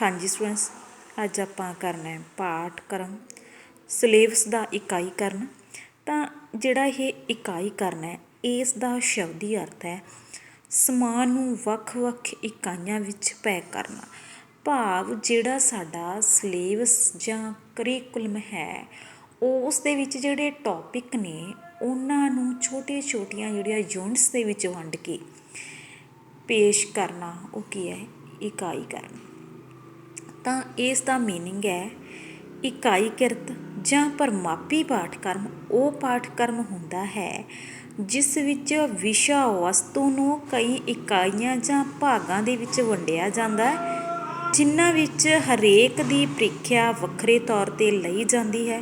हाँ जी स्टूडेंट्स, अज आपां करना है पाठक्रम सिलेबस का इकाईकरण। तो जिहड़ा ये इकाईकरण है इसका शब्दी अर्थ है समान नूं वख-वख इकाइयां विच पैक करना। भाव जिहड़ा साडा सिलेबस जां करिकुलम है उस दे विच जिहड़े टॉपिक ने उन्हां नूं छोटे-छोटियां जिहड़ियां यूनिट्स दे विच वंड के पेश करना वो की है इकाईकरण। तो इसका मीनिंग है इकाईकृत जां परमापी पाठक्रम वो पाठक्रम हुंदा है जिस विच विशा वस्तु नूं कई इकाइयां जां भागां दे विच वंडिया जांदा है, जिन्हां विच हरेक दी ਪ੍ਰੀਖਿਆ ਵੱਖਰੇ तौर ते ਲਈ ਜਾਂਦੀ है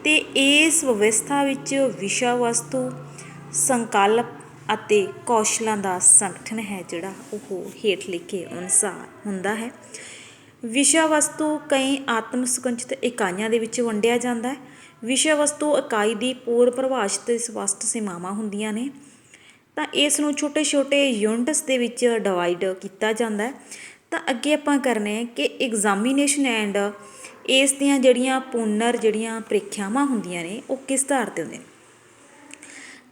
ते इस व्यवस्था विच विशा वस्तु संकल्प ਅਤੇ ਕੌਸ਼ਲਾਂ ਦਾ ਸੰਗਠਨ ਹੈ ਜਿਹੜਾ ਉਹ ਹੇਠ ਲਿਖੇ ਅਨੁਸਾਰ ਹੁੰਦਾ ਹੈ। ਵਿਸ਼ਾ ਵਸਤੂ ਕਈ ਆਤਮ ਸੰਕੁਚਿਤ ਇਕਾਈਆਂ ਦੇ ਵਿੱਚ ਵੰਡਿਆ ਜਾਂਦਾ ਹੈ। ਵਿਸ਼ਾ ਵਸਤੂ ਇਕਾਈ ਦੀ ਪੂਰ ਪਰਿਭਾਸ਼ਿਤ ਤੇ ਸਪਸ਼ਟ ਸੀਮਾਵਾਂ ਹੁੰਦੀਆਂ ਨੇ ਤਾਂ ਇਸ ਨੂੰ ਛੋਟੇ ਛੋਟੇ ਯੂਨਿਟਸ ਦੇ ਵਿੱਚ ਡਿਵਾਈਡ ਕੀਤਾ ਜਾਂਦਾ ਹੈ। ਤਾਂ ਅੱਗੇ ਆਪਾਂ ਕਰਨੇ ਹੈ ਕਿ ਐਗਜ਼ਾਮੀਨੇਸ਼ਨ ਐਂਡ ਇਸ ਦੀਆਂ ਜਿਹੜੀਆਂ ਪੁਨਰ ਜਿਹੜੀਆਂ ਪ੍ਰੀਖਿਆਵਾਂ ਹੁੰਦੀਆਂ ਨੇ ਉਹ ਕਿਸ ਆਧਾਰ 'ਤੇ ਹੁੰਦੇ ਨੇ।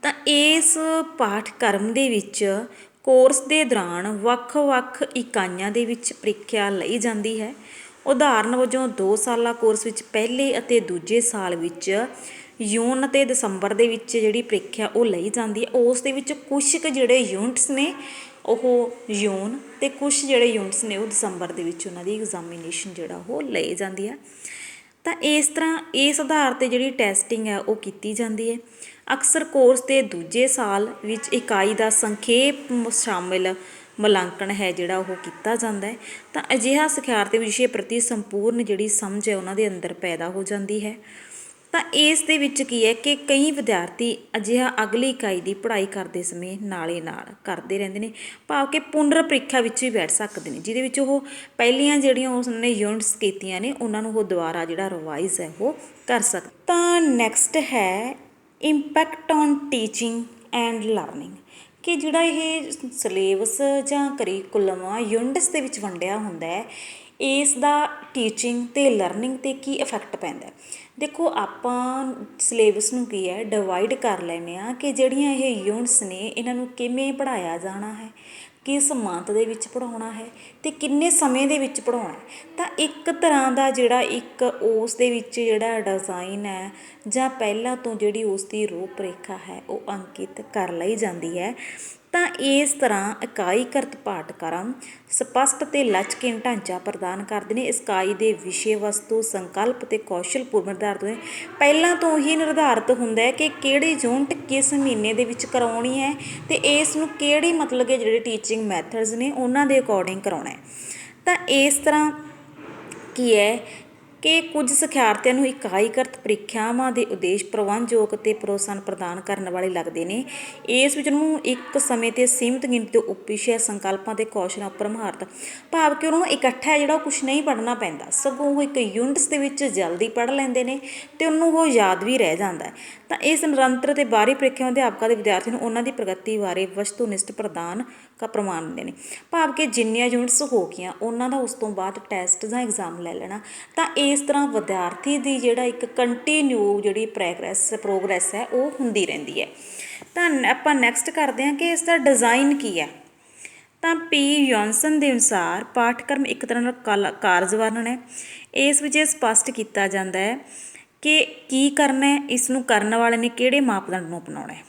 ਤਾਂ ਇਸ ਪਾਠਕ੍ਰਮ ਦੇ ਵਿੱਚ ਕੋਰਸ ਦੇ ਦੌਰਾਨ ਵੱਖ-ਵੱਖ ਇਕਾਈਆਂ ਦੇ ਵਿੱਚ ਪ੍ਰੀਖਿਆ ਲਈ ਜਾਂਦੀ ਹੈ। ਉਦਾਹਰਨ ਵਜੋਂ 2 ਸਾਲਾ ਕੋਰਸ ਵਿੱਚ ਪਹਿਲੇ ਅਤੇ ਦੂਜੇ ਸਾਲ ਵਿੱਚ ਜੂਨ ਅਤੇ ਦਸੰਬਰ ਦੇ ਵਿੱਚ ਜਿਹੜੀ ਪ੍ਰੀਖਿਆ ਉਹ ਲਈ ਜਾਂਦੀ ਹੈ। ਉਸ ਦੇ ਵਿੱਚ ਕੁਛ ਕੁ ਜਿਹੜੇ ਯੂਨਿਟਸ ਨੇ ਉਹ ਜੂਨ ਅਤੇ ਕੁਛ ਜਿਹੜੇ ਯੂਨਿਟਸ ਨੇ ਉਹ ਦਸੰਬਰ ਦੇ ਵਿੱਚ ਉਹਨਾਂ ਦੀ ਐਗਜ਼ਾਮੀਨੇਸ਼ਨ ਜਿਹੜਾ ਉਹ ਲਈ ਜਾਂਦੀ ਹੈ। ਤਾਂ ਇਸ ਤਰ੍ਹਾਂ ਇਸ ਆਧਾਰ 'ਤੇ ਜਿਹੜੀ ਟੈਸਟਿੰਗ ਹੈ ਉਹ ਕੀਤੀ ਜਾਂਦੀ ਹੈ। ਅਕਸਰ ਕੋਰਸ ਦੇ ਦੂਜੇ ਸਾਲ ਵਿੱਚ ਇਕਾਈ ਦਾ ਸੰਖੇਪ ਸ਼ਾਮਿਲ ਮੁਲਾਂਕਣ ਹੈ ਜਿਹੜਾ ਉਹ ਕੀਤਾ ਜਾਂਦਾ ਹੈ। ਤਾਂ ਅਜਿਹਾ ਸਿਖਿਆਰਥੀ ਵਿਸ਼ੇ ਪ੍ਰਤੀ ਸੰਪੂਰਨ ਜਿਹੜੀ ਸਮਝ ਹੈ ਉਹਨਾਂ ਦੇ ਅੰਦਰ ਪੈਦਾ ਹੋ ਜਾਂਦੀ ਹੈ। ਤਾਂ ਇਸ ਦੇ ਵਿੱਚ ਕੀ ਹੈ ਕਿ ਕਈ ਵਿਦਿਆਰਥੀ ਅਜਿਹਾ ਅਗਲੀ ਇਕਾਈ ਦੀ ਪੜ੍ਹਾਈ ਕਰਦੇ ਸਮੇਂ ਨਾਲੇ ਨਾਲ ਕਰਦੇ ਰਹਿੰਦੇ ਨੇ, ਭਾਵ ਕਿ ਪੁਨਰ ਪ੍ਰੀਖਿਆ ਵਿੱਚ ਵੀ ਬੈਠ ਸਕਦੇ ਨੇ ਜਿਹਦੇ ਵਿੱਚ ਉਹ ਪਹਿਲੀਆਂ ਜਿਹੜੀਆਂ ਉਸ ਨੇ ਯੂਨਿਟਸ ਕੀਤੀਆਂ ਨੇ ਉਹਨਾਂ ਨੂੰ ਉਹ ਦੁਬਾਰਾ ਜਿਹੜਾ ਰਿਵਾਈਜ਼ ਹੈ ਉਹ ਕਰ ਸਕਦੇ। ਤਾਂ ਨੈਕਸਟ ਹੈ impact on teaching and learning ਕਿ ਜਿਹੜਾ ਇਹ ਸਿਲੇਬਸ ਜਾਂ ਕਰੀਕੁਲਮ ਆ ਯੂਨਿਟਸ ਦੇ ਵਿੱਚ ਵੰਡਿਆ ਹੁੰਦਾ ਹੈ ਇਸ ਦਾ ਟੀਚਿੰਗ ਅਤੇ ਲਰਨਿੰਗ 'ਤੇ ਕੀ ਇਫੈਕਟ ਪੈਂਦਾ। ਦੇਖੋ ਆਪਾਂ ਸਿਲੇਬਸ ਨੂੰ ਕੀ ਹੈ ਡਿਵਾਈਡ ਕਰ ਲੈਂਦੇ ਹਾਂ ਕਿ ਜਿਹੜੀਆਂ ਇਹ ਯੂਨਿਟਸ ਨੇ ਇਹਨਾਂ ਨੂੰ ਕਿਵੇਂ ਪੜ੍ਹਾਇਆ ਜਾਣਾ ਹੈ, ਕਿਸ ਮੰਥ ਦੇ ਵਿੱਚ ਪੜ੍ਹਾਉਣਾ ਹੈ ਅਤੇ ਕਿੰਨੇ ਸਮੇਂ ਦੇ ਵਿੱਚ ਪੜ੍ਹਾਉਣਾ ਹੈ। ਤਾਂ ਇੱਕ ਤਰ੍ਹਾਂ ਦਾ ਜਿਹੜਾ ਇੱਕ ਉਸ ਦੇ ਵਿੱਚ ਜਿਹੜਾ ਡਿਜ਼ਾਈਨ ਹੈ ਜਾਂ ਪਹਿਲਾਂ ਤੋਂ ਜਿਹੜੀ ਉਸ ਦੀ ਰੂਪ ਰੇਖਾ ਹੈ ਉਹ ਅੰਕਿਤ ਕਰ ਲਈ ਜਾਂਦੀ ਹੈ। ਤਾਂ ਇਸ ਤਰ੍ਹਾਂ ਇਕਾਈਕ੍ਰਿਤ ਪਾਠਕ੍ਰਮ ਸਪਸ਼ਟ ਅਤੇ ਲਚਕੀਨ ਢਾਂਚਾ ਪ੍ਰਦਾਨ ਕਰਦੇ ਨੇ। ਇਸ ਇਕਾਈ ਦੇ ਵਿਸ਼ੇ ਵਸਤੂ ਸੰਕਲਪ ਅਤੇ ਕੌਸ਼ਲ ਪੂਰਵ ਨਿਰਧਾਰਿਤ ਨੇ। ਪਹਿਲਾਂ ਤੋਂ ਹੀ ਨਿਰਧਾਰਿਤ ਹੁੰਦਾ ਹੈ ਕਿ ਕਿਹੜੀ ਯੂਨਿਟ ਕਿਸ ਮਹੀਨੇ ਦੇ ਵਿੱਚ ਕਰਾਉਣੀ ਹੈ ਅਤੇ ਇਸ ਨੂੰ ਕਿਹੜੀ ਮਤਲਬ ਕਿ ਜਿਹੜੇ ਟੀਚਿੰਗ ਮੈਥਡਸ ਨੇ ਉਹਨਾਂ ਦੇ ਅਕੋਰਡਿੰਗ ਕਰਾਉਣਾ ਹੈ। ਤਾਂ ਇਸ ਤਰ੍ਹਾਂ ਕੀ ਹੈ ਕਿ ਕੁਝ ਸਿਖਿਆਰਥੀਆਂ ਨੂੰ ਇਕਾਈਕ੍ਰਿਤ ਪ੍ਰੀਖਿਆਵਾਂ ਦੇ ਉਦੇਸ਼ ਪ੍ਰਬੰਧਯੋਗ ਅਤੇ ਪ੍ਰੋਤਸਾਹਨ ਪ੍ਰਦਾਨ ਕਰਨ ਵਾਲੇ ਲੱਗਦੇ ਨੇ। ਇਸ ਵਿੱਚ ਉਹਨੂੰ ਇੱਕ ਸਮੇਂ 'ਤੇ ਸੀਮਿਤ ਗਿਣਤੀ ਦੇ ਉਪ ਵਿਸ਼ੇ ਸੰਕਲਪਾਂ ਅਤੇ ਕੌਸ਼ਲਾਂ ਉੱਪਰ ਮੁਹਾਰਤ, ਭਾਵ ਕਿ ਉਹਨਾਂ ਨੂੰ ਇਕੱਠਾ ਜਿਹੜਾ ਉਹ ਕੁਛ ਨਹੀਂ ਪੜ੍ਹਨਾ ਪੈਂਦਾ, ਸਗੋਂ ਉਹ ਇੱਕ ਯੂਨਿਟਸ ਦੇ ਵਿੱਚ ਜਲਦੀ ਪੜ੍ਹ ਲੈਂਦੇ ਨੇ ਅਤੇ ਉਹਨੂੰ ਉਹ ਯਾਦ ਵੀ ਰਹਿ ਜਾਂਦਾ। ਤਾਂ ਇਸ ਨਿਰੰਤਰ ਅਤੇ ਬਾਹਰੀ ਪ੍ਰੀਖਿਆ ਅਧਿਆਪਕਾਂ ਦੇ ਵਿਦਿਆਰਥੀਆਂ ਨੂੰ ਉਹਨਾਂ ਦੀ ਪ੍ਰਗਤੀ ਬਾਰੇ ਵਸਤੂਨਿਸ਼ਟ ਪ੍ਰਦਾਨ ਪ੍ਰਮਾਣ ਦਿੰਦੇ ਨੇ, ਭਾਵ ਕਿ ਜਿੰਨੀਆਂ ਯੂਨਿਟਸ ਹੋ ਗਈਆਂ ਉਹਨਾਂ ਦਾ ਉਸ ਤੋਂ ਬਾਅਦ ਟੈਸਟ ਜਾਂ ਐਗਜ਼ਾਮ ਲੈ ਲੈਣਾ। ਤਾਂ ਇਸ ਤਰ੍ਹਾਂ ਵਿਦਿਆਰਥੀ ਦੀ ਜਿਹੜਾ ਇੱਕ ਕੰਟੀਨਿਊ ਜਿਹੜੀ ਪ੍ਰੋਗਰੈਸ ਹੈ ਉਹ ਹੁੰਦੀ ਰਹਿੰਦੀ ਹੈ। ਤਾਂ ਆਪਾਂ ਨੈਕਸਟ ਕਰਦੇ ਹਾਂ ਕਿ ਇਸ ਦਾ ਡਿਜ਼ਾਈਨ ਕੀ ਹੈ। ਤਾਂ ਪੀ ਯੋਨਸਨ ਦੇ ਅਨੁਸਾਰ ਪਾਠਕ੍ਰਮ ਇੱਕ ਤਰ੍ਹਾਂ ਦਾ ਕਾਰਜ ਵਰਣਨ ਹੈ। ਇਸ ਵਿੱਚ ਇਹ ਸਪਸ਼ਟ ਕੀਤਾ ਜਾਂਦਾ ਹੈ ਕਿ ਕੀ ਕਰਨਾ ਹੈ, ਇਸ ਨੂੰ ਕਰਨ ਵਾਲੇ ਨੇ ਕਿਹੜੇ ਮਾਪਦੰਡ ਨੂੰ ਅਪਣਾਉਣਾ ਹੈ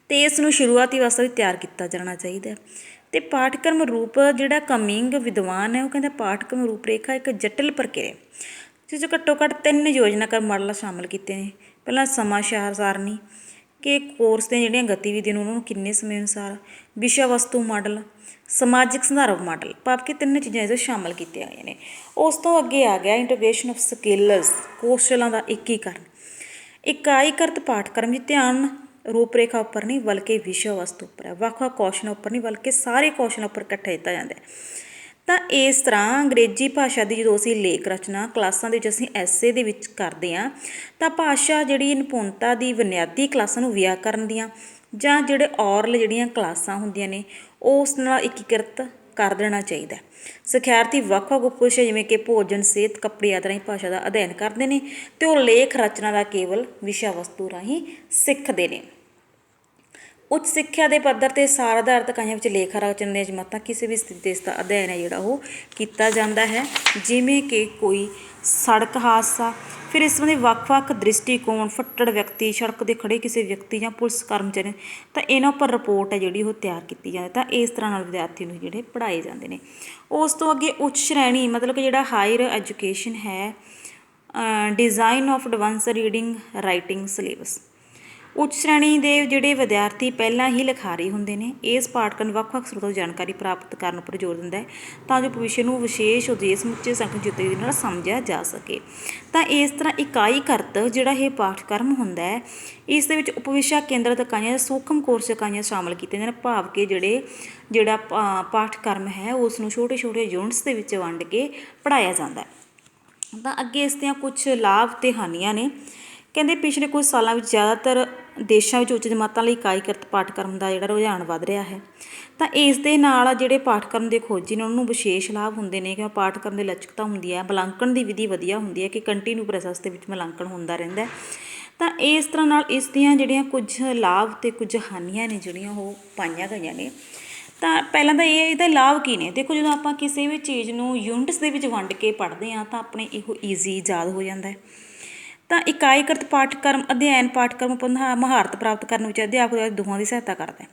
ਅਤੇ ਇਸ ਨੂੰ ਸ਼ੁਰੂਆਤੀ ਅਵਸਥਾ ਵਿੱਚ ਤਿਆਰ ਕੀਤਾ ਜਾਣਾ ਚਾਹੀਦਾ। ਅਤੇ ਪਾਠਕ੍ਰਮ ਰੂਪ ਜਿਹੜਾ ਕਮਿੰਗ ਵਿਦਵਾਨ ਹੈ ਉਹ ਕਹਿੰਦਾ ਪਾਠਕ੍ਰਮ ਰੂਪ ਰੇਖਾ ਇੱਕ ਜਟਿਲ ਪ੍ਰਕਿਰਿਆ ਜਿਸ 'ਚ ਘੱਟੋ ਘੱਟ 3 ਯੋਜਨਾਕਰਨ ਮਾਡਲ ਸ਼ਾਮਿਲ ਕੀਤੇ ਨੇ। ਪਹਿਲਾਂ ਸਮਾਂ ਸਾਰਣੀ ਕਿ ਕੋਰਸ ਦੀਆਂ ਜਿਹੜੀਆਂ ਗਤੀਵਿਧੀਆਂ ਨੇ ਉਹਨਾਂ ਨੂੰ ਕਿੰਨੇ ਸਮੇਂ ਅਨੁਸਾਰ, ਵਿਸ਼ਾ ਵਸਤੂ ਮਾਡਲ, ਸਮਾਜਿਕ ਸੰਦਰਭ ਮਾਡਲ, ਭਾਵ ਕਿ 3 ਚੀਜ਼ਾਂ ਇਸ ਵਿੱਚ ਸ਼ਾਮਿਲ ਕੀਤੀਆਂ ਗਈਆਂ ਨੇ। ਉਸ ਤੋਂ ਅੱਗੇ ਆ ਗਿਆ ਇੰਟੀਗ੍ਰੇਸ਼ਨ ਆਫ ਸਕਿੱਲਸ ਕੌਸ਼ਲਾਂ ਦਾ ਏਕੀਕਰਨ। ਇਕਾਈਕ੍ਰਿਤ ਪਾਠਕ੍ਰਮ ਵਿੱਚ ਧਿਆਨ ਰੂਪ ਰੇਖਾ ਉੱਪਰ ਨਹੀਂ ਬਲਕਿ ਵਿਸ਼ਾ ਵਸਤੂ ਉੱਪਰ ਹੈ, ਵੱਖ-ਵੱਖ ਕੌਸ਼ਲਾਂ ਉੱਪਰ ਨਹੀਂ ਬਲਕਿ ਸਾਰੇ ਕੌਸ਼ਲਾਂ ਉੱਪਰ ਇਕੱਠਾ ਦਿੱਤਾ ਜਾਂਦਾ ਹੈ। ਤਾਂ ਇਸ ਤਰ੍ਹਾਂ ਅੰਗਰੇਜ਼ੀ ਭਾਸ਼ਾ ਦੀ ਜਦੋਂ ਅਸੀਂ ਲੇਖ ਰਚਨਾ ਕਲਾਸਾਂ ਦੇ ਵਿੱਚ ਅਸੀਂ ਐਸੇ ਦੇ ਵਿੱਚ ਕਰਦੇ ਹਾਂ ਤਾਂ ਭਾਸ਼ਾ ਜਿਹੜੀ ਨਿਪੁੰਨਤਾ ਦੀ ਬੁਨਿਆਦੀ ਕਲਾਸਾਂ ਨੂੰ ਵਿਆਕਰਨ ਦੀਆਂ ਜਾਂ ਜਿਹੜੇ ਔਰਲ ਜਿਹੜੀਆਂ ਕਲਾਸਾਂ ਹੁੰਦੀਆਂ ਨੇ ਉਸ ਨਾਲ ਏਕੀਕ੍ਰਿਤ ਕਰ ਦੇਣਾ ਚਾਹੀਦਾ। ਸਿਖਿਆਰਥੀ ਵੱਖ-ਵੱਖ ਉਪ-ਵਿਸ਼ੇ ਜਿਵੇਂ ਕਿ ਭੋਜਨ, ਸਿਹਤ, ਕੱਪੜੇ ਆਦਿ ਰਾਹੀਂ ਭਾਸ਼ਾ ਦਾ ਅਧਿਐਨ ਕਰਦੇ ਨੇ ਅਤੇ ਉਹ ਲੇਖ ਰਚਨਾ ਦਾ ਕੇਵਲ ਵਿਸ਼ਾ ਵਸਤੂ ਰਾਹੀਂ ਸਿੱਖਦੇ ਨੇ। ਉੱਚ ਸਿੱਖਿਆ ਦੇ ਪੱਧਰ 'ਤੇ ਸਾਰ ਆਧਾਰਿਤ ਇਕਾਈਆਂ ਵਿੱਚ ਲੇਖ ਰਚਨਾ ਦੀਆਂ ਜਮਾਤਾਂ ਕਿਸੇ ਵੀ ਸਥਿਤੀ 'ਤੇ ਇਸ ਦਾ ਅਧਿਐਨ ਹੈ ਜਿਹੜਾ ਉਹ ਕੀਤਾ ਜਾਂਦਾ ਹੈ, ਜਿਵੇਂ ਕਿ ਕੋਈ ਸੜਕ ਹਾਦਸਾ, ਫਿਰ ਇਸ ਸੰਬੰਧੀ ਵੱਖ-ਵੱਖ ਦ੍ਰਿਸ਼ਟੀਕੋਣ, ਫੱਟੜ ਵਿਅਕਤੀ, ਸੜਕ 'ਤੇ ਖੜ੍ਹੇ ਕਿਸੇ ਵਿਅਕਤੀ ਜਾਂ ਪੁਲਿਸ ਕਰਮਚਾਰੀ, ਤਾਂ ਇਹਨਾਂ ਉੱਪਰ ਰਿਪੋਰਟ ਹੈ ਜਿਹੜੀ ਉਹ ਤਿਆਰ ਕੀਤੀ ਜਾਂਦੀ। ਤਾਂ ਇਸ ਤਰ੍ਹਾਂ ਨਾਲ ਵਿਦਿਆਰਥੀ ਨੂੰ ਜਿਹੜੇ ਪੜ੍ਹਾਏ ਜਾਂਦੇ ਨੇ। ਉਸ ਤੋਂ ਅੱਗੇ ਉੱਚ ਸ਼੍ਰੇਣੀ ਮਤਲਬ ਕਿ ਜਿਹੜਾ ਹਾਇਰ ਐਜੂਕੇਸ਼ਨ ਹੈ, design of advance reading writing syllabus. ਉੱਚ ਸ਼੍ਰੇਣੀ ਦੇ ਜਿਹੜੇ ਵਿਦਿਆਰਥੀ ਪਹਿਲਾਂ ਹੀ ਲਿਖਾਰੀ ਹੁੰਦੇ ਨੇ, ਇਸ ਪਾਠਕ੍ਰਮ ਵੱਖ-ਵੱਖ ਸਰੋਤਾਂ ਤੋਂ ਜਾਣਕਾਰੀ ਪ੍ਰਾਪਤ ਕਰਨ ਉੱਪਰ ਜ਼ੋਰ ਦਿੰਦਾ ਹੈ ਤਾਂ ਜੋ ਭਵਿੱਖ ਨੂੰ ਵਿਸ਼ੇਸ਼ ਉਦੇਸ਼ ਸਮੁੱਚੇ ਸੰਕਟ ਦੇ ਨਾਲ ਸਮਝਿਆ ਜਾ ਸਕੇ। ਤਾਂ ਇਸ ਤਰ੍ਹਾਂ ਇਕਾਈਕ੍ਰਿਤ ਜਿਹੜਾ ਇਹ ਪਾਠਕ੍ਰਮ ਹੁੰਦਾ ਹੈ, ਇਸ ਦੇ ਵਿੱਚ ਉਪਵਿਸ਼ਾ ਕੇਂਦਰਿਤ ਇਕਾਈਆਂ, ਸੂਖਮ ਕੋਰਸ ਇਕਾਈਆਂ ਸ਼ਾਮਲ ਕੀਤੀਆਂ ਜਾਂਦੀਆਂ ਨੇ, ਭਾਵ ਕਿ ਜਿਹੜਾ ਪਾਠਕ੍ਰਮ ਹੈ ਉਸ ਨੂੰ ਛੋਟੇ-ਛੋਟੇ ਯੂਨਿਟਸ ਦੇ ਵਿੱਚ ਵੰਡ ਕੇ ਪੜ੍ਹਾਇਆ ਜਾਂਦਾ। ਤਾਂ ਅੱਗੇ ਇਸ ਦੀਆਂ ਕੁਝ ਲਾਭ ਅਤੇ ਹਾਨੀਆਂ ਨੇ। ਕਹਿੰਦੇ ਪਿਛਲੇ ਕੁਝ ਸਾਲਾਂ ਵਿੱਚ ਜ਼ਿਆਦਾਤਰ ਦੇਸ਼ਾਂ ਵਿੱਚ ਉੱਚ ਜਮਾਤਾਂ ਲਈ ਇਕਾਈਕ੍ਰਿਤ ਪਾਠਕ੍ਰਮ ਦਾ ਜਿਹੜਾ ਰੁਝਾਨ ਵੱਧ ਰਿਹਾ ਹੈ। ਤਾਂ ਇਸ ਦੇ ਨਾਲ ਜਿਹੜੇ ਪਾਠਕ੍ਰਮ ਦੇ ਖੋਜੀ ਨੇ ਉਹਨਾਂ ਨੂੰ ਵਿਸ਼ੇਸ਼ ਲਾਭ ਹੁੰਦੇ ਨੇ ਕਿ ਪਾਠਕ੍ਰਮ ਦੀ ਲਚਕਤਾ ਹੁੰਦੀ ਹੈ, ਮੁਲਾਂਕਣ ਦੀ ਵਿਧੀ ਵਧੀਆ ਹੁੰਦੀ ਹੈ ਕਿ ਕੰਟੀਨਿਊ ਪ੍ਰੋਸੈਸ ਦੇ ਵਿੱਚ ਮੁਲਾਂਕਣ ਹੁੰਦਾ ਰਹਿੰਦਾ। ਤਾਂ ਇਸ ਤਰ੍ਹਾਂ ਨਾਲ ਇਸ ਦੀਆਂ ਜਿਹੜੀਆਂ ਕੁਝ ਲਾਭ ਅਤੇ ਕੁਝ ਹਾਨੀਆਂ ਨੇ ਜਿਹੜੀਆਂ ਉਹ ਪਾਈਆਂ ਗਈਆਂ ਨੇ। ਤਾਂ ਪਹਿਲਾਂ ਤਾਂ ਇਹਦਾ ਲਾਭ ਕੀ ਨੇ? ਦੇਖੋ, ਜਦੋਂ ਆਪਾਂ ਕਿਸੇ ਵੀ ਚੀਜ਼ ਨੂੰ ਯੂਨਿਟਸ ਦੇ ਵਿੱਚ ਵੰਡ ਕੇ ਪੜ੍ਹਦੇ ਹਾਂ ਤਾਂ ਆਪਣੇ ਇਹੋ ਈਜ਼ੀ ਯਾਦ ਹੋ ਜਾਂਦਾ ਹੈ। ਤਾਂ ਇਕਾਈਕ੍ਰਿਤ ਪਾਠਕ੍ਰਮ ਅਧਿਐਨ ਪਾਠਕ੍ਰਮ ਮਹਾਰਤ ਪ੍ਰਾਪਤ ਕਰਨ ਵਿੱਚ ਅਧਿਆਪਕ ਦੋਹਾਂ ਦੀ ਸਹਾਇਤਾ ਕਰਦਾ ਹੈ।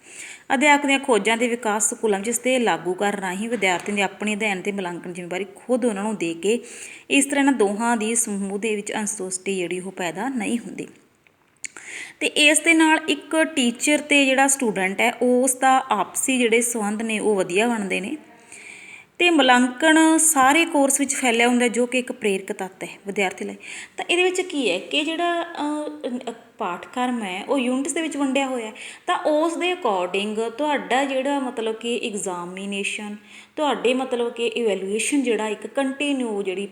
ਅਧਿਆਪਕ ਦੀਆਂ ਖੋਜਾਂ ਦੇ ਵਿਕਾਸ ਸਕੂਲਾਂ ਵਿੱਚ ਇਸ 'ਤੇ ਲਾਗੂ ਕਰਨ ਰਾਹੀਂ ਵਿਦਿਆਰਥੀਆਂ ਦੀ ਆਪਣੀ ਅਧਿਐਨ ਅਤੇ ਮੁਲਾਂਕਣ ਜ਼ਿੰਮੇਵਾਰੀ ਖੁਦ ਉਹਨਾਂ ਨੂੰ ਦੇ ਕੇ ਇਸ ਤਰ੍ਹਾਂ ਇਹਨਾਂ ਦੋਹਾਂ ਦੀ ਸਮੂਹ ਦੇ ਵਿੱਚ ਅਸੰਤੁਸ਼ਟੀ ਜਿਹੜੀ ਉਹ ਪੈਦਾ ਨਹੀਂ ਹੁੰਦੀ। ਅਤੇ ਇਸ ਦੇ ਨਾਲ ਇੱਕ ਟੀਚਰ ਅਤੇ ਜਿਹੜਾ ਸਟੂਡੈਂਟ ਹੈ ਉਸ ਦਾ ਆਪਸੀ ਜਿਹੜੇ ਸੰਬੰਧ ਨੇ ਉਹ ਵਧੀਆ ਬਣਦੇ ਨੇ। ਅਤੇ ਮੁਲਾਂਕਣ ਸਾਰੇ ਕੋਰਸ ਵਿੱਚ ਫੈਲਿਆ ਹੁੰਦਾ ਜੋ ਕਿ ਇੱਕ ਪ੍ਰੇਰਕ ਤੱਤ ਹੈ ਵਿਦਿਆਰਥੀ ਲਈ। ਤਾਂ ਇਹਦੇ ਵਿੱਚ ਕੀ ਹੈ ਕਿ ਜਿਹੜਾ ਪਾਠਕ੍ਰਮ ਹੈ ਉਹ ਯੂਨਿਟਸ ਦੇ ਵਿੱਚ ਵੰਡਿਆ ਹੋਇਆ, ਤਾਂ ਉਸ ਦੇ ਅਕੋਰਡਿੰਗ ਤੁਹਾਡਾ ਜਿਹੜਾ ਮਤਲਬ ਕਿ ਐਗਜ਼ਾਮੀਨੇਸ਼ਨ, ਤੁਹਾਡੇ ਮਤਲਬ ਕਿ ਇਵੈਲੂਏਸ਼ਨ ਜਿਹੜਾ ਇੱਕ ਕੰਟੀਨਿਊ ਜਿਹੜੀ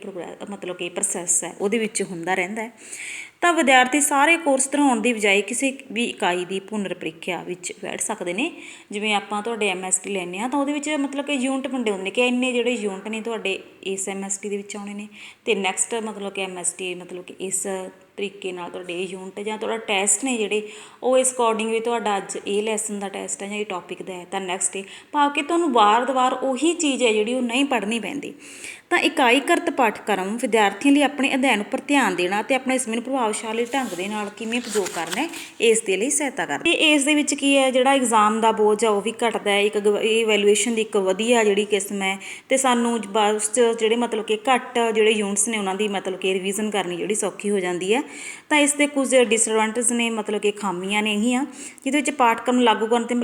ਮਤਲਬ ਕਿ ਪ੍ਰੋਸੈਸ ਹੈ ਉਹਦੇ ਵਿੱਚ ਹੁੰਦਾ ਰਹਿੰਦਾ ਹੈ। ਤਾਂ ਵਿਦਿਆਰਥੀ ਸਾਰੇ ਕੋਰਸ ਦੁਹਰਾਉਣ ਦੀ ਬਜਾਏ ਕਿਸੇ ਵੀ ਇਕਾਈ ਦੀ ਪੁਨਰ ਪ੍ਰੀਖਿਆ ਵਿੱਚ ਬੈਠ ਸਕਦੇ ਨੇ। ਜਿਵੇਂ ਆਪਾਂ ਤੁਹਾਡੇ MST ਲੈਂਦੇ ਹਾਂ ਤਾਂ ਉਹਦੇ ਵਿੱਚ ਮਤਲਬ ਕਿ ਯੂਨਿਟ ਵੰਡੇ ਹੁੰਦੇ ਨੇ ਕਿ ਇੰਨੇ ਜਿਹੜੇ ਯੂਨਿਟ ਨੇ ਤੁਹਾਡੇ ਇਸ MST ਦੇ ਵਿੱਚ ਆਉਣੇ ਨੇ ਅਤੇ ਨੈਕਸਟ ਮਤਲਬ ਕਿ MST ਮਤਲਬ ਕਿ ਇਸ ਤਰੀਕੇ ਨਾਲ ਤੁਹਾਡੇ ਇਹ ਯੂਨਿਟ ਜਾਂ ਤੁਹਾਡਾ ਟੈਸਟ ਨੇ ਜਿਹੜੇ ਉਹ ਇਸ ਅਕੋਰਡਿੰਗ ਵੀ ਤੁਹਾਡਾ ਅੱਜ ਇਹ ਲੈਸਨ ਦਾ ਟੈਸਟ ਹੈ ਜਾਂ ਇਹ ਟੌਪਿਕ ਦਾ ਹੈ ਤਾਂ ਨੈਕਸਟ ਡੇ, ਭਾਵ ਕਿ ਤੁਹਾਨੂੰ ਵਾਰ-ਵਾਰ ਉਹੀ ਚੀਜ਼ ਹੈ ਜਿਹੜੀ ਉਹ ਨਹੀਂ ਪੜ੍ਹਨੀ ਪੈਂਦੀ। ਤਾਂ ਇਕਾਈਕ੍ਰਿਤ ਪਾਠਕ੍ਰਮ ਵਿਦਿਆਰਥੀਆਂ ਲਈ ਆਪਣੇ ਅਧਿਐਨ ਉੱਪਰ ਧਿਆਨ ਦੇਣਾ ਅਤੇ ਆਪਣੇ ਸਮੇਂ ਨੂੰ ਪ੍ਰਭਾਵਸ਼ਾਲੀ ਢੰਗ ਦੇ ਨਾਲ ਕਿਵੇਂ ਉਪਯੋਗ ਕਰਨਾ ਇਸ ਦੇ ਲਈ ਸਹਾਇਤਾ ਕਰਦਾ। ਅਤੇ ਇਸ ਦੇ ਵਿੱਚ ਕੀ ਹੈ, ਜਿਹੜਾ ਇਗਜ਼ਾਮ ਦਾ ਬੋਝ ਆ ਉਹ ਵੀ ਘਟਦਾ ਹੈ। ਇਹ ਇਵੈਲੂਏਸ਼ਨ ਦੀ ਇੱਕ ਵਧੀਆ ਜਿਹੜੀ ਕਿਸਮ ਹੈ ਅਤੇ ਸਾਨੂੰ ਬਸ ਜਿਹੜੇ ਮਤਲਬ ਕਿ ਘੱਟ ਜਿਹੜੇ ਯੂਨਿਟਸ ਨੇ ਉਹਨਾਂ ਦੀ ਮਤਲਬ ਕਿ ਰਿਵੀਜ਼ਨ ਕਰਨੀ ਜਿਹੜੀ ਸੌਖੀ ਹੋ ਜਾਂਦੀ ਹੈ। ਤਾਂ ਇਸ ਦੇ ਕੁਝ ਡਿਸਐਡਵਾਂਟੇਜ ਨੇ, ਮਤਲਬ ਕਿ ਖਾਮੀਆਂ ਨੇ ਇਹੀ ਆ ਜਿਹਦੇ ਵਿੱਚ ਪਾਠਕ੍ਰਮ ਲਾਗੂ ਕਰਨ ਅਤੇ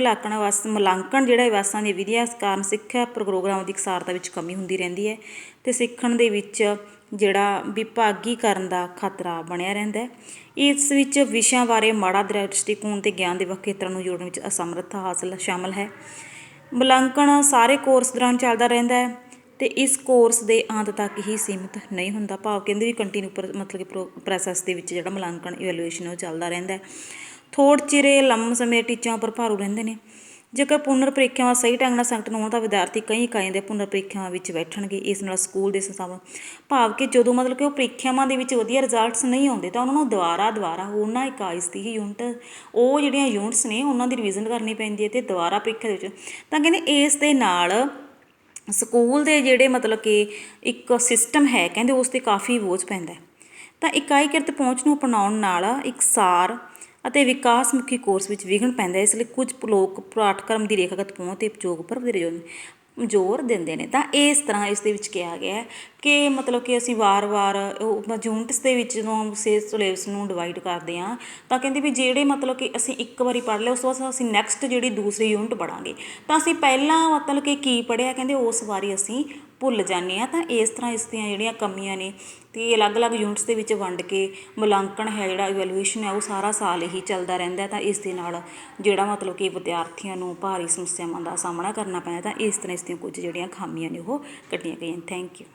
ਮੁਲਾਂਕਣ ਜਿਹੜਾ ਵਿਵਸਥਾ ਦੀਆਂ ਵਿਧੀਆਂ ਕਾਰਨ ਸਿੱਖਿਆ ਪ੍ਰੋਗਰਾਮ ਦੀ ਇਕਸਾਰਤਾ ਵਿੱਚ ਕਮੀ ਹੁੰਦੀ ਰਹਿੰਦੀ ਹੈ ਅਤੇ ਸਿੱਖਣ ਦੇ ਵਿੱਚ ਜਿਹੜਾ ਵਿਭਾਗੀਕਰਨ ਦਾ ਖਤਰਾ ਬਣਿਆ ਰਹਿੰਦਾ ਹੈ। ਇਸ ਵਿੱਚ ਵਿਸ਼ਿਆਂ ਬਾਰੇ ਮਾੜਾ ਦ੍ਰਿਸ਼ਟੀਕੋਣ ਅਤੇ ਗਿਆਨ ਦੇ ਵੱਖ ਖੇਤਰਾਂ ਨੂੰ ਜੋੜਨ ਵਿੱਚ ਅਸਮਰੱਥਾ ਹਾਸਲ ਸ਼ਾਮਲ ਹੈ। ਮੁਲਾਂਕਣ ਸਾਰੇ ਕੋਰਸ ਦੌਰਾਨ ਚੱਲਦਾ ਰਹਿੰਦਾ ਹੈ ਅਤੇ ਇਸ ਕੋਰਸ ਦੇ ਅੰਤ ਤੱਕ ਹੀ ਸੀਮਿਤ ਨਹੀਂ ਹੁੰਦਾ, ਭਾਵ ਕਹਿੰਦੇ ਵੀ ਕੰਟੀਨਿਊ ਮਤਲਬ ਕਿ ਪ੍ਰੋਸੈਸ ਦੇ ਵਿੱਚ ਜਿਹੜਾ ਮੁਲਾਂਕਣ ਇਵੈਲੂਏਸ਼ਨ ਉਹ ਚੱਲਦਾ ਰਹਿੰਦਾ। ਥੋੜ੍ਹੇ ਚਿਰ ਲੰਮੇ ਸਮੇਂ ਟੀਚਿਆਂ ਉੱਪਰ ਭਾਰੂ ਰਹਿੰਦੇ ਨੇ। ਜੇਕਰ ਪੁਨਰ ਪ੍ਰੀਖਿਆਵਾਂ ਸਹੀ ਢੰਗ ਨਾਲ ਸੰਗਠਨ ਹੋਣ ਤਾਂ ਵਿਦਿਆਰਥੀ ਕਈ ਇਕਾਈਆਂ ਦੇ ਪੁਨਰ ਪ੍ਰੀਖਿਆਵਾਂ ਵਿੱਚ ਬੈਠਣਗੇ। ਇਸ ਨਾਲ ਸਕੂਲ ਦੇ ਸੰਸਥਾਵਾਂ, ਭਾਵ ਕਿ ਜਦੋਂ ਮਤਲਬ ਕਿ ਉਹ ਪ੍ਰੀਖਿਆਵਾਂ ਦੇ ਵਿੱਚ ਵਧੀਆ ਰਿਜ਼ਲਟਸ ਨਹੀਂ ਆਉਂਦੇ ਤਾਂ ਉਹਨਾਂ ਨੂੰ ਦੁਬਾਰਾ ਉਹਨਾਂ ਇਕਾਈਸ ਦੀ ਹੀ ਯੂਨਿਟ ਉਹ ਜਿਹੜੀਆਂ ਯੂਨਿਟਸ ਨੇ ਉਹਨਾਂ ਦੀ ਰਿਵੀਜ਼ਨ ਕਰਨੀ ਪੈਂਦੀ ਹੈ ਅਤੇ ਦੁਬਾਰਾ ਪ੍ਰੀਖਿਆ ਦੇ ਵਿੱਚ। ਤਾਂ ਕਹਿੰਦੇ ਇਸ ਦੇ ਨਾਲ ਸਕੂਲ ਦੇ ਜਿਹੜੇ ਮਤਲਬ ਕਿ ਇੱਕ ਸਿਸਟਮ ਹੈ ਕਹਿੰਦੇ ਉਸ 'ਤੇ ਕਾਫੀ ਬੋਝ ਪੈਂਦਾ। ਤਾਂ ਇਕਾਈਕ੍ਰਿਤ ਪਹੁੰਚ ਨੂੰ ਅਪਣਾਉਣ ਨਾਲ ਇਕਸਾਰ ਅਤੇ ਵਿਕਾਸ ਮੁਖੀ ਕੋਰਸ ਵਿੱਚ ਵਿਘਨ ਪੈਂਦਾ। ਇਸ ਲਈ ਕੁਝ ਲੋਕ ਪਾਠਕ੍ਰਮ ਦੀ ਰੇਖਾਗਤ ਪਹੁੰਚ ਅਤੇ ਉਪਯੋਗ ਉੱਪਰ ਵਧੇਰੇ ਜ਼ੋਰ ਦਿੰਦੇ ਨੇ। ਤਾਂ ਇਸ ਤਰ੍ਹਾਂ ਇਸ ਦੇ ਵਿੱਚ ਕਿਹਾ ਗਿਆ ਕਿ ਮਤਲਬ ਕਿ ਅਸੀਂ ਵਾਰ-ਵਾਰ ਯੂਨਿਟਸ ਦੇ ਵਿੱਚ ਜਦੋਂ ਸਿਲੇਬਸ ਨੂੰ ਡਿਵਾਈਡ ਕਰਦੇ ਹਾਂ ਤਾਂ ਕਹਿੰਦੇ ਵੀ ਜਿਹੜੇ ਮਤਲਬ ਕਿ ਅਸੀਂ ਇੱਕ ਵਾਰੀ ਪੜ੍ਹ ਲਿਆ ਉਸ ਤੋਂ ਬਾਅਦ ਅਸੀਂ ਨੈਕਸਟ ਜਿਹੜੀ ਦੂਸਰੀ ਯੂਨਿਟ ਪੜ੍ਹਾਂਗੇ ਤਾਂ ਅਸੀਂ ਪਹਿਲਾਂ ਮਤਲਬ ਕਿ ਕੀ ਪੜ੍ਹਿਆ ਕਹਿੰਦੇ ਉਸ ਵਾਰੀ ਅਸੀਂ ਭੁੱਲ ਜਾਂਦੇ ਹਾਂ। ਤਾਂ ਇਸ ਤਰ੍ਹਾਂ ਇਸ ਦੀਆਂ ਜਿਹੜੀਆਂ ਕਮੀਆਂ ਨੇ ਅਤੇ ਅਲੱਗ-ਅਲੱਗ ਯੂਨਿਟਸ ਦੇ ਵਿੱਚ ਵੰਡ ਕੇ ਮੁਲਾਂਕਣ ਹੈ ਜਿਹੜਾ ਇਵੈਲੂਏਸ਼ਨ ਹੈ ਉਹ ਸਾਰਾ ਸਾਲ ਹੀ ਚੱਲਦਾ ਰਹਿੰਦਾ। ਤਾਂ ਇਸ ਦੇ ਨਾਲ ਜਿਹੜਾ ਮਤਲਬ ਕਿ ਵਿਦਿਆਰਥੀਆਂ ਨੂੰ ਭਾਰੀ ਸਮੱਸਿਆਵਾਂ ਦਾ ਸਾਹਮਣਾ ਕਰਨਾ ਪੈਂਦਾ। ਤਾਂ ਇਸ ਤਰ੍ਹਾਂ ਇਸ ਦੀਆਂ ਕੁਝ ਜਿਹੜੀਆਂ ਖਾਮੀਆਂ ਨੇ ਉਹ ਕੱਢੀਆਂ ਗਈਆਂ। Thank you.